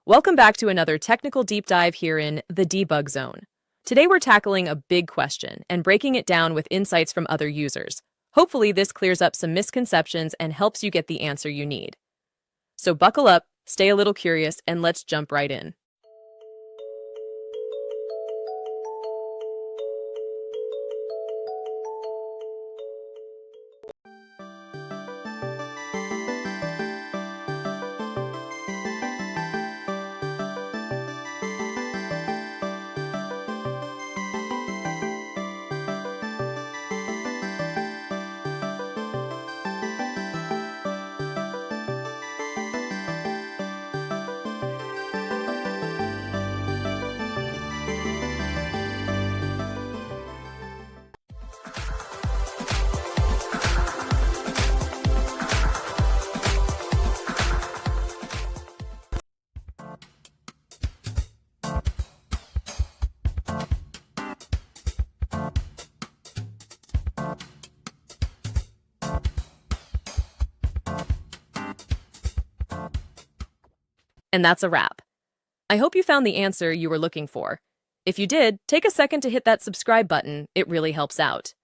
Welcome back to another technical deep dive here in the debug zone. Today we're tackling a big question and breaking it down with insights from other users. Hopefully this clears up some misconceptions and helps you get the answer you need. So buckle up, stay a little curious, and let's jump right in. And that's a wrap. I hope you found the answer you were looking for. If you did, take a second to hit that subscribe button. It really helps out.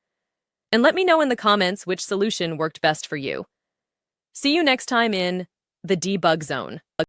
And let me know in the comments which solution worked best for you. See you next time in the debug zone.